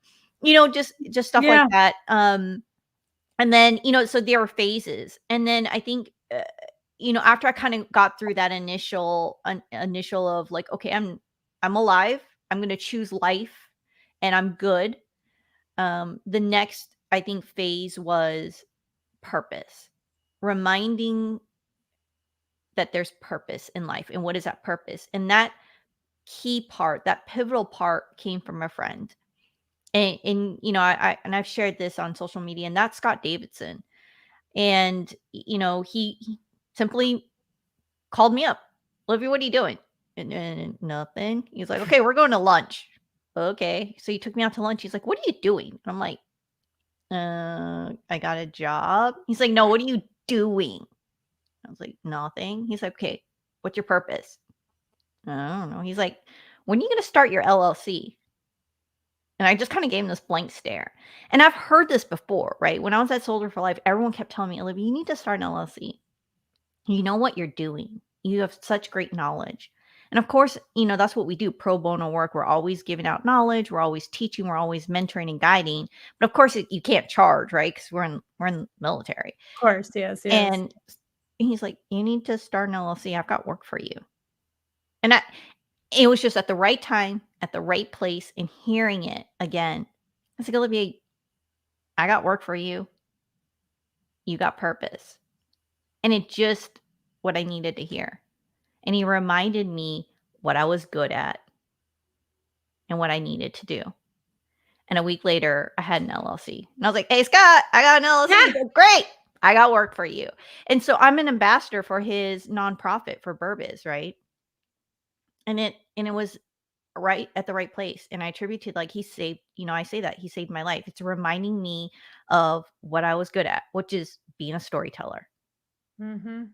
just stuff like Yeah. that. And then, so there were phases. And then I think, after I kind of got through that initial of like, okay, I'm alive. I'm going to choose life and I'm good. The next, I think, phase was purpose, reminding that there's purpose in life. And what is that purpose? And that key part, that pivotal part came from a friend. And I've shared this on social media, and that's Scott Davidson. And, he simply called me up. "Olivia, what are you doing?" And nothing. He's like, "Okay, we're going to lunch." Okay. So he took me out to lunch. He's like, "What are you doing?" And I'm like, I got a job." He's like, "No, what are you doing?" I was like, "Nothing." He's like, "Okay, what's your purpose?" "I don't know." He's like, "When are you going to start your LLC?" And I just kind of gave him this blank stare. And I've heard this before, right? When I was at Soldier for Life, everyone kept telling me, "Olivia, you need to start an LLC. You know what you're doing. You have such great knowledge." And of course, that's what we do, pro bono work. We're always giving out knowledge. We're always teaching. We're always mentoring and guiding. But of course, you can't charge, right? Because we're in the military. Of course, yes, yes. And he's like, "You need to start an LLC. I've got work for you." And it was just at the right time, at the right place, and hearing it again. I was like, "Olivia, I got work for you. You got purpose." And it just what I needed to hear. And he reminded me what I was good at and what I needed to do. And a week later, I had an LLC. And I was like, "Hey, Scott, I got an LLC." He's Ah! like, "Great. I got work for you." And so I'm an ambassador for his nonprofit for Burbiz, right? And it was right at the right place. And I attributed like he saved, I say that he saved my life. It's reminding me of what I was good at, which is being a storyteller. Mhm.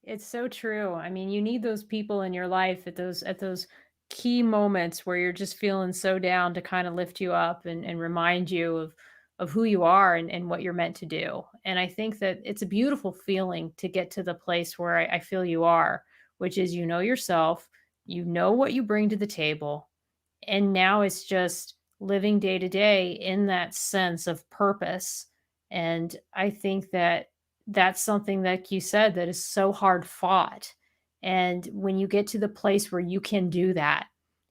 It's so true. I mean, you need those people in your life at those key moments where you're just feeling so down to kind of lift you up and remind you of who you are and what you're meant to do. And I think that it's a beautiful feeling to get to the place where I feel you are, which is you know yourself, you know what you bring to the table, and now it's just living day to day in that sense of purpose. And I think that that's something like you said that is so hard fought. And when you get to the place where you can do that,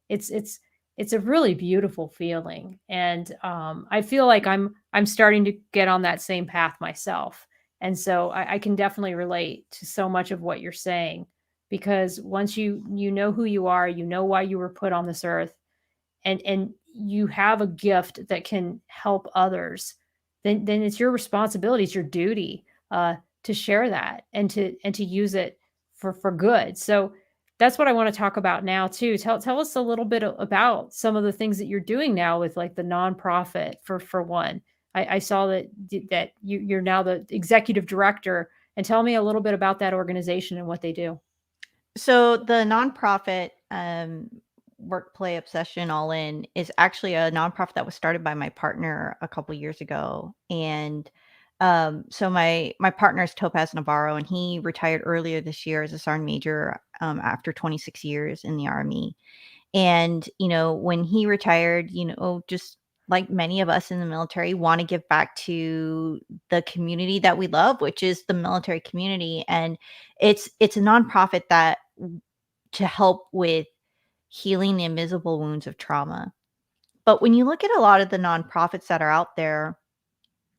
it's a really beautiful feeling. And I feel like I'm starting to get on that same path myself. And so I can definitely relate to so much of what you're saying, because once you know who you are, you know why you were put on this earth, and you have a gift that can help others, then it's your responsibility, it's your duty, to share that and to use it for good. So that's what I want to talk about now too. Tell us a little bit about some of the things that you're doing now with like the nonprofit for one. I saw that you're now the executive director, and tell me a little bit about that organization and what they do. So the nonprofit, Work Play Obsession All In, is actually a nonprofit that was started by my partner a couple years ago. And so my partner is Topaz Navarro, and he retired earlier this year as a sergeant major, after 26 years in the Army. And, when he retired, just like many of us in the military, want to give back to the community that we love, which is the military community. And it's a nonprofit that to help with healing the invisible wounds of trauma. But when you look at a lot of the nonprofits that are out there,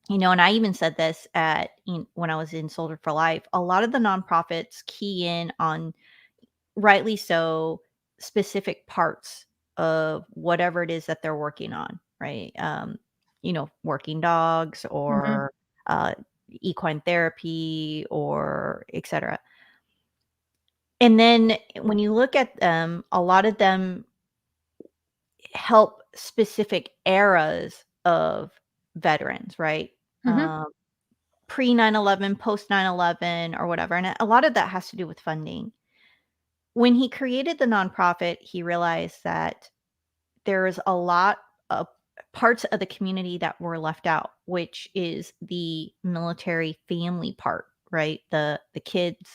and I even said this when I was in Soldier for Life, a lot of the nonprofits key in on, rightly so, specific parts of whatever it is that they're working on, right? Working dogs Hmm. or uh, equine therapy or etc. And then when you look at them, a lot of them help specific eras of veterans, right? Hmm. Um, Pre 9/11, post 9/11, or whatever. And a lot of that has to do with funding. When he created the nonprofit, he realized that there is a lot of parts of the community that were left out, which is the military family part, right? The kids,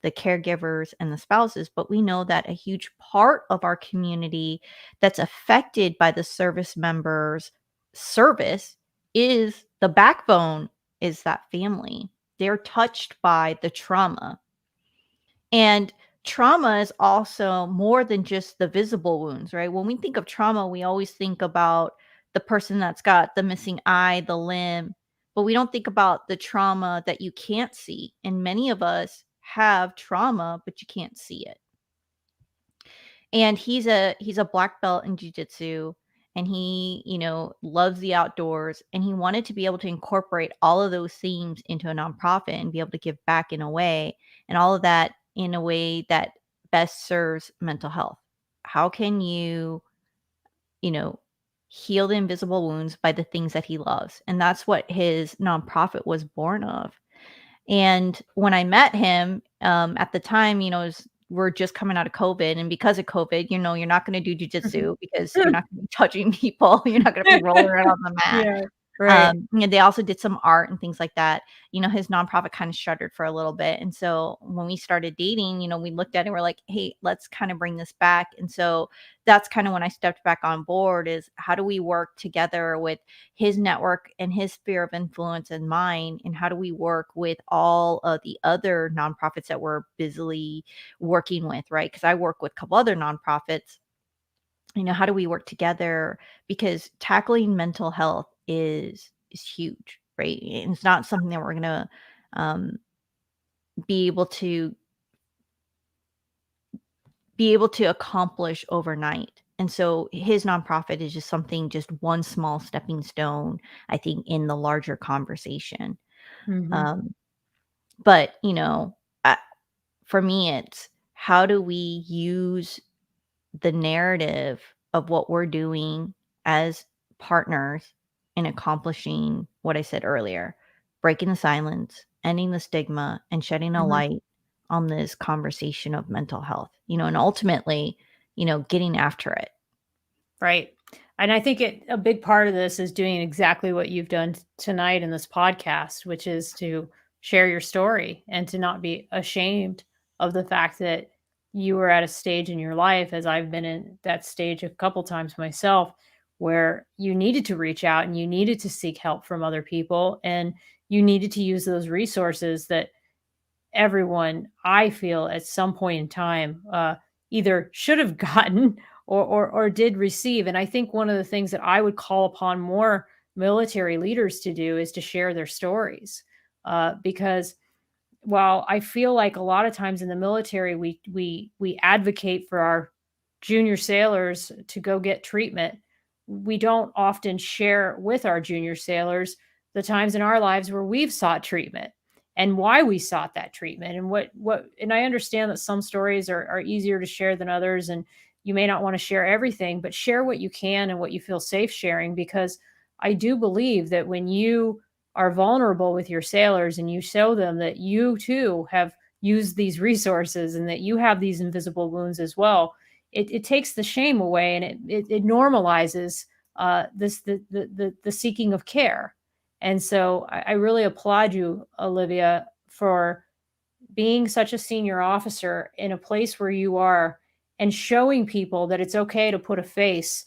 the caregivers, and the spouses. But we know that a huge part of our community that's affected by the service members' service is the backbone, is that family. They're touched by the trauma. And trauma is also more than just the visible wounds, right? When we think of trauma, we always think about the person that's got the missing eye, the limb, but we don't think about the trauma that you can't see. And many of us have trauma, but you can't see it. And he's a black belt in jiu-jitsu, and he, loves the outdoors, and he wanted to be able to incorporate all of those themes into a nonprofit and be able to give back in a way, and all of that in a way that best serves mental health. How can you know, heal the invisible wounds by the things that he loves? And that's what his nonprofit was born of. And when I met him, at the time, we're just coming out of COVID, and because of COVID, you're not gonna do jujitsu because you're not gonna be touching people, you're not gonna be rolling around on the mat. Yeah, right. They also did some art and things like that. His nonprofit kind of shuttered for a little bit. And so when we started dating, we looked at it, we're like, hey, let's kind of bring this back. And so that's kind of when I stepped back on board, is how do we work together with his network and his sphere of influence and mine? And how do we work with all of the other nonprofits that we're busily working with, right? Because I work with a couple other nonprofits. How do we work together? Because tackling mental health is huge, right? And it's not something that we're gonna um, be able to accomplish overnight. And so his nonprofit is just something, just one small stepping stone, I think, in the larger conversation. Mhm. Um, but, for me, it's how do we use the narrative of what we're doing as partners in accomplishing what I said earlier, breaking the silence, ending the stigma, and shedding a Mhm. light on this conversation of mental health, and ultimately, getting after it. Right. And I think a big part of this is doing exactly what you've done tonight in this podcast, which is to share your story and to not be ashamed of the fact that you were at a stage in your life, as I've been in that stage a couple times myself, where you needed to reach out and you needed to seek help from other people and you needed to use those resources that everyone, I feel, at some point in time, either should have gotten or did receive. And I think one of the things that I would call upon more military leaders to do is to share their stories, because while I feel like a lot of times in the military we advocate for our junior sailors to go get treatment, we don't often share with our junior sailors the times in our lives where we've sought treatment and why we sought that treatment and what and I understand that some stories are easier to share than others, and you may not want to share everything, but share what you can and what you feel safe sharing, because I do believe that when you are vulnerable with your sailors and you show them that you too have used these resources and that you have these invisible wounds as well, it takes the shame away and it normalizes this the seeking of care. And so I really applaud you, Olivia, for being such a senior officer in a place where you are and showing people that it's okay to put a face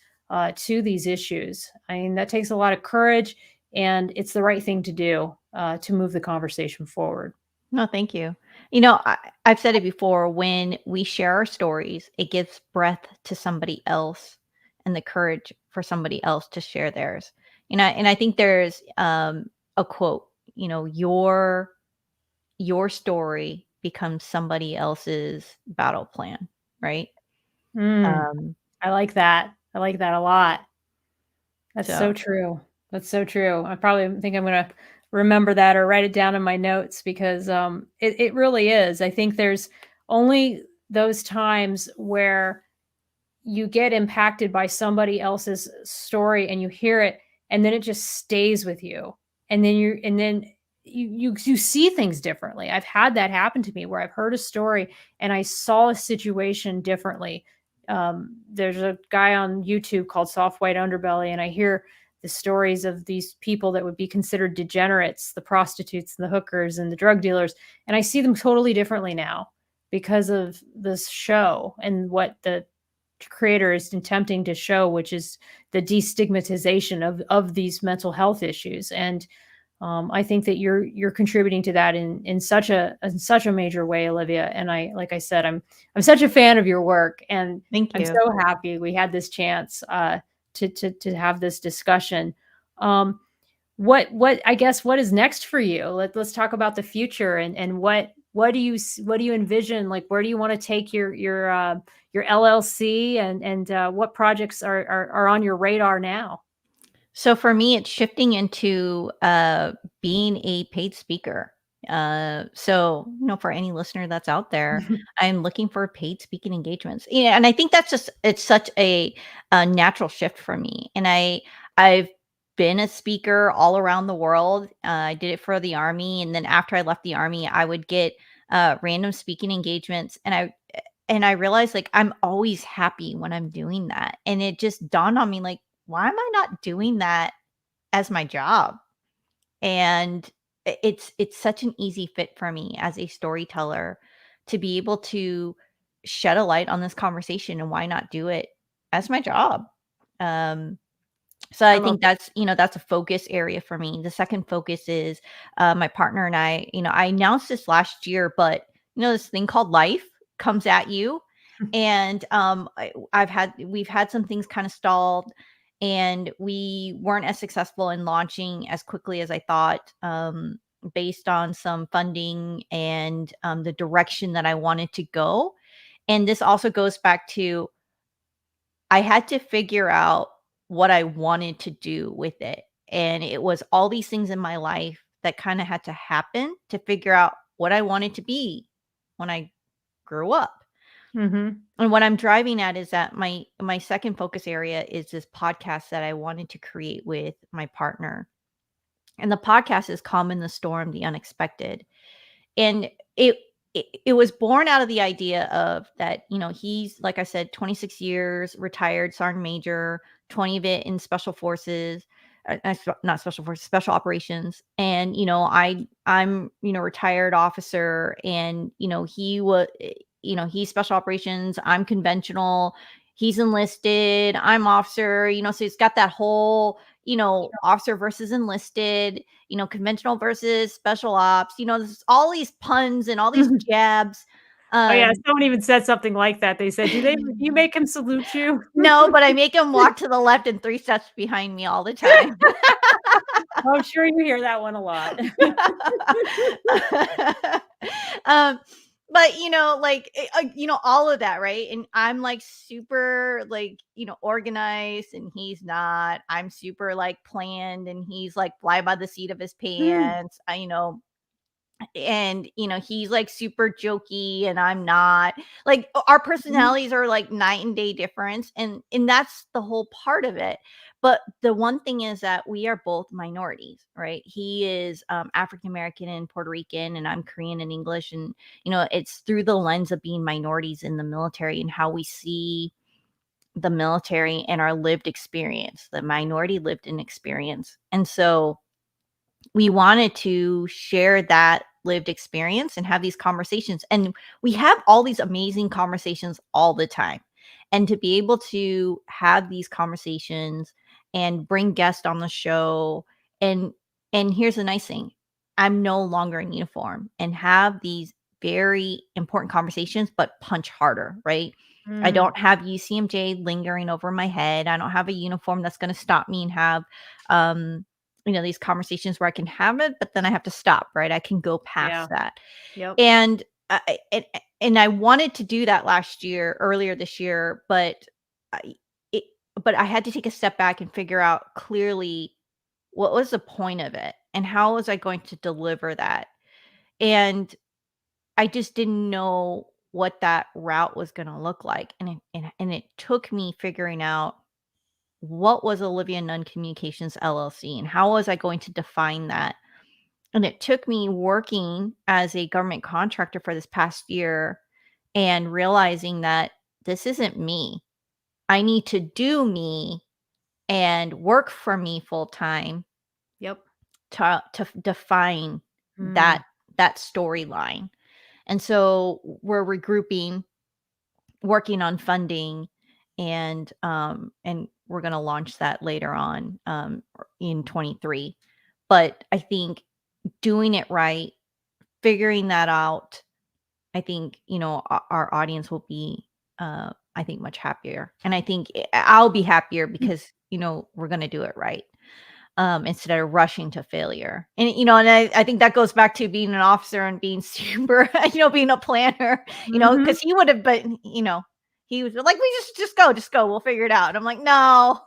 to these issues. I mean, that takes a lot of courage, and it's the right thing to do to move the conversation forward. No, thank you. I've said it before, when we share our stories, it gives breath to somebody else and the courage for somebody else to share theirs. And I think there's a quote, your story becomes somebody else's battle plan, right? Mm, Um, I like that. I like that a lot. That's so so true. That's so true. I probably think I'm gonna remember that or write it down in my notes because it really is. I think there's only those times where you get impacted by somebody else's story and you hear it and then it just stays with you. And then you see things differently. I've had that happen to me where I've heard a story and I saw a situation differently. There's a guy on YouTube called Soft White Underbelly, and I hear the stories of these people that would be considered degenerates, the prostitutes and the hookers and the drug dealers, and I see them totally differently now because of this show and what the creator is attempting to show, which is the destigmatization of these mental health issues. And I think that you're contributing to that in such a major way, Olivia. And I, like I said, I'm such a fan of your work, and thank I'm you. so happy we had this chance to have this discussion. Um, what I guess what is next for you? Let's talk about the future and what do you what do you envision? Like, where do you want to take your LLC, and what projects are on your radar now? So for me, it's shifting into being a paid speaker. So for any listener that's out there, I'm looking for paid speaking engagements. Yeah, and I think it's such a natural shift for me. And I've been a speaker all around the world. I did it for the army, and then after I left the army, I would get random speaking engagements, and I realized, like, I'm always happy when I'm doing that. And it just dawned on me, like, why am I not doing that as my job? And it's such an easy fit for me as a storyteller to be able to shed a light on this conversation, and why not do it as my job? Um, so I I love think that's a focus area for me. The second focus is my partner and I announced this last year, but this thing called life comes at you. And we've had some things kind of stalled, and we weren't as successful in launching as quickly as I thought, based on some funding and the direction that I wanted to go. And this also goes back to, I had to figure out what I wanted to do with it. And it was all these things in my life that kind of had to happen to figure out what I wanted to be when I grew up. Mm-hmm. And what I'm driving at is that my second focus area is this podcast that I wanted to create with my partner. And the podcast is Calm in the Storm, the Unexpected. And it it was born out of the idea of that, he's, like I said, 26 years, retired sergeant major, 20 of it in special forces, not special forces, special operations. And, I'm, retired officer, and, he's special operations, I'm conventional, he's enlisted, I'm officer, so it's got that whole, officer versus enlisted, conventional versus special ops, there's all these puns and all these jabs. Oh, yeah, Um, someone even said something like that. They said, do you make him salute you?" no, but I make him walk to the left and 3 steps behind me all the time. Oh, I'm sure you hear that one a lot. um, but all of that, right? And I'm like super like, organized, and he's not. I'm super like planned, and he's like fly by the seat of his Mm, pants. And he's like super jokey, and I'm not. Like, our mhm. personalities are like night and day difference, and that's the whole part of it. But the one thing is that we are both minorities, right? He is African American and Puerto Rican, and I'm Korean and English. And it's through the lens of being minorities in the military and how we see the military and our lived experience, the minority lived in experience. And so we wanted to share that lived experience and have these conversations. And we have all these amazing conversations all the time. And to be able to have these conversations and bring guests on the show, and here's the nice thing, I'm no longer in uniform, and have these very important conversations, but punch harder, right? I Mm, don't have UCMJ lingering over my head. I don't have a uniform that's going to stop me and have um these conversations where I can have it, but then I have to stop, right? I can go past yeah. that. Yep. And I wanted to do that earlier this year, but I it but I had to take a step back and figure out clearly what was the point of it and how was I going to deliver that. And I just didn't know what that route was going to look like. And it took me figuring out what was Olivia Nunn Communications LLC and how was I going to define that. And it took me working as a government contractor for this past year and realizing that this isn't me. I need to do me and work for me full time Yep. to define Mm, that storyline. And so we're regrouping, working on funding, and we're going to launch that later on in 23. But I think doing it right, figuring that out, I think, our audience will be, I think, much happier. And I think I'll be happier because, we're going to do it right. Instead of rushing to failure. And I think that goes back to being an officer and being super, being a planner, mhm. because he would have been, he was like, we just go, we'll figure it out. And I'm like, no,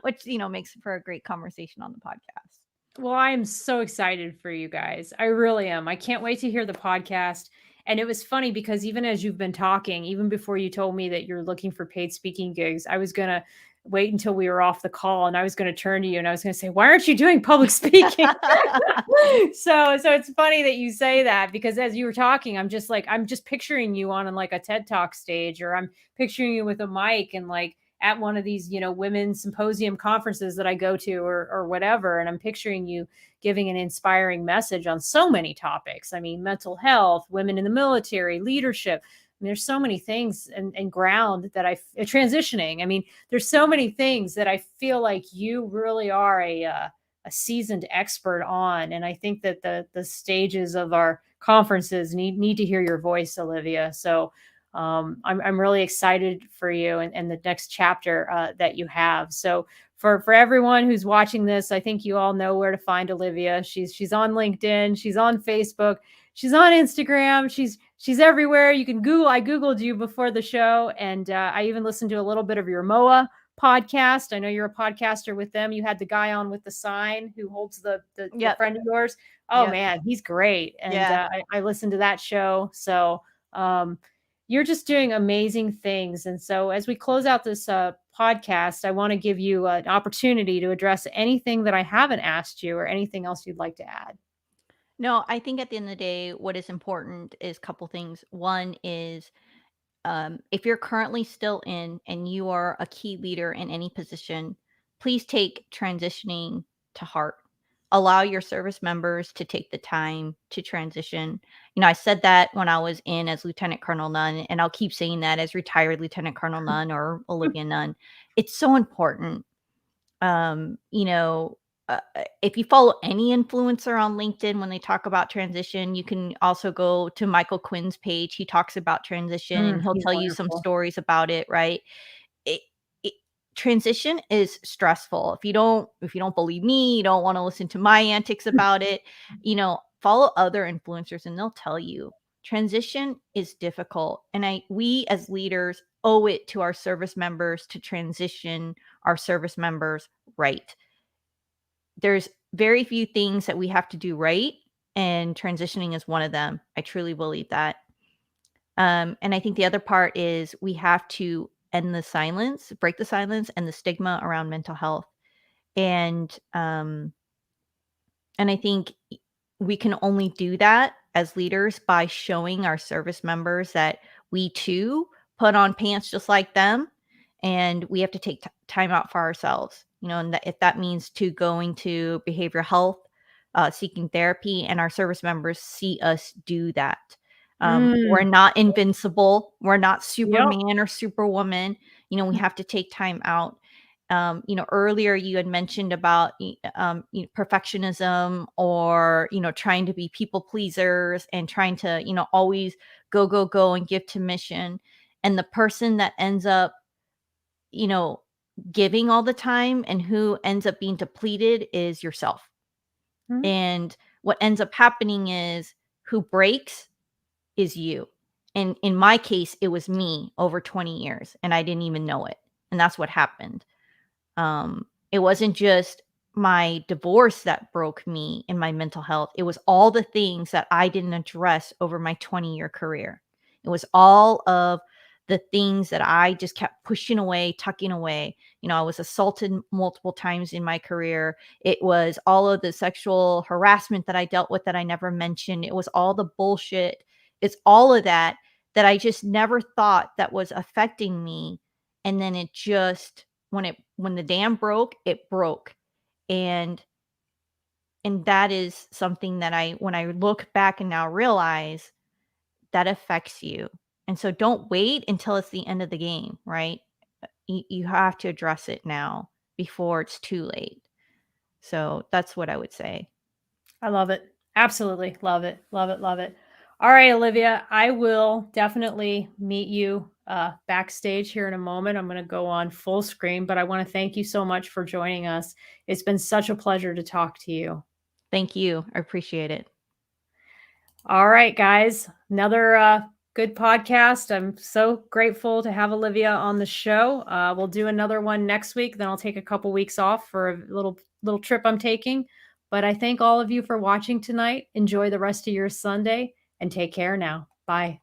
which, makes for a great conversation on the podcast. Well, I am so excited for you guys. I really am. I can't wait to hear the podcast. And it was funny because even as you've been talking, even before you told me that you're looking for paid speaking gigs, I was going to wait until we were off the call and I was going to turn to you and I was going to say, "Why aren't you doing public speaking?" So it's funny that you say that because as you were talking, I'm just picturing you on like a TED Talk stage, or I'm picturing you with a mic and like at one of these, women's symposium conferences that I go to, or whatever. And I'm picturing you giving an inspiring message on so many topics. I mean, mental health, women in the military, leadership. I mean, there's so many things and ground that transitioning. I mean, there's so many things that I feel like you really are a seasoned expert on. And I think that the stages of our conferences need to hear your voice, Olivia. So I'm really excited for you and the next chapter that you have. So for everyone who's watching this, I think you all know where to find Olivia. She's on LinkedIn, she's on Facebook, she's on Instagram. She's everywhere. You can Google. I Googled you before the show, and I even listened to a little bit of your MOA podcast. I know you're a podcaster with them. You had the guy on with the sign who holds the Yep. friend of yours. Oh Yep. man, he's great. And Yeah. I listened to that show. So you're just doing amazing things. And so as we close out this podcast, I want to give you an opportunity to address anything that I haven't asked you or anything else you'd like to add. No, I think at the end of the day, what is important is a couple things. One is if you're currently still in and you are a key leader in any position, please take transitioning to heart. Allow your service members to take the time to transition. I said that when I was in as Lieutenant Colonel Nunn, and I'll keep saying that as retired Lieutenant Colonel Nunn or Olivia Nunn. It's so important. Um, you know, if you follow any influencer on LinkedIn when they talk about transition, you can also go to Michael Quinn's page. He talks about transition and he'll He's tell you some wonderful. stories about it, right? It, it transition is stressful. If you don't believe me, you don't want to listen to my antics about it, follow other influencers and they'll tell you transition is difficult. And we as leaders owe it to our service members to transition our service members right. There's very few things that we have to do right, and transitioning is one of them. I truly believe that. And I think the other part is we have to end the silence, break the silence and the stigma around mental health. And I think we can only do that as leaders by showing our service members that we too put on pants just like them, and we have to take time out for ourselves. And that if that means to going to behavioral health, seeking therapy, and our service members see us do that. We're Mm, not invincible. We're not yep. Superman or Superwoman. We have to take time out. Earlier you had mentioned about perfectionism, or trying to be people pleasers and trying to always go go go and give to mission. And the person that ends up you know giving all the time and who ends up being depleted is yourself. Mm, And what ends up happening is who breaks is you. And in my case, it was me over 20 years and I didn't even know it. And that's what happened. It wasn't just my divorce that broke me in my mental health. It was all the things that I didn't address over my 20-year career. It was all of the things that I just kept pushing away, tucking away. I was assaulted multiple times in my career. It was all of the sexual harassment that I dealt with that I never mentioned. It was all the bullshit. It's all of that I just never thought that was affecting me. And then it just when the dam broke, it broke. And that is something that when I look back and now realize that affects you. And so don't wait until it's the end of the game, right? You have to address it now before it's too late. So that's what I would say. I love it. Absolutely love it. Love it. Love it. All right, Olivia, I will definitely meet you backstage here in a moment. I'm going to go on full screen, but I want to thank you so much for joining us. It's been such a pleasure to talk to you. Thank you. I appreciate it. All right, guys, another good podcast. I'm so grateful to have Olivia on the show. We'll do another one next week. Then I'll take a couple weeks off for a little trip I'm taking. But I thank all of you for watching tonight. Enjoy the rest of your Sunday and take care now. Bye.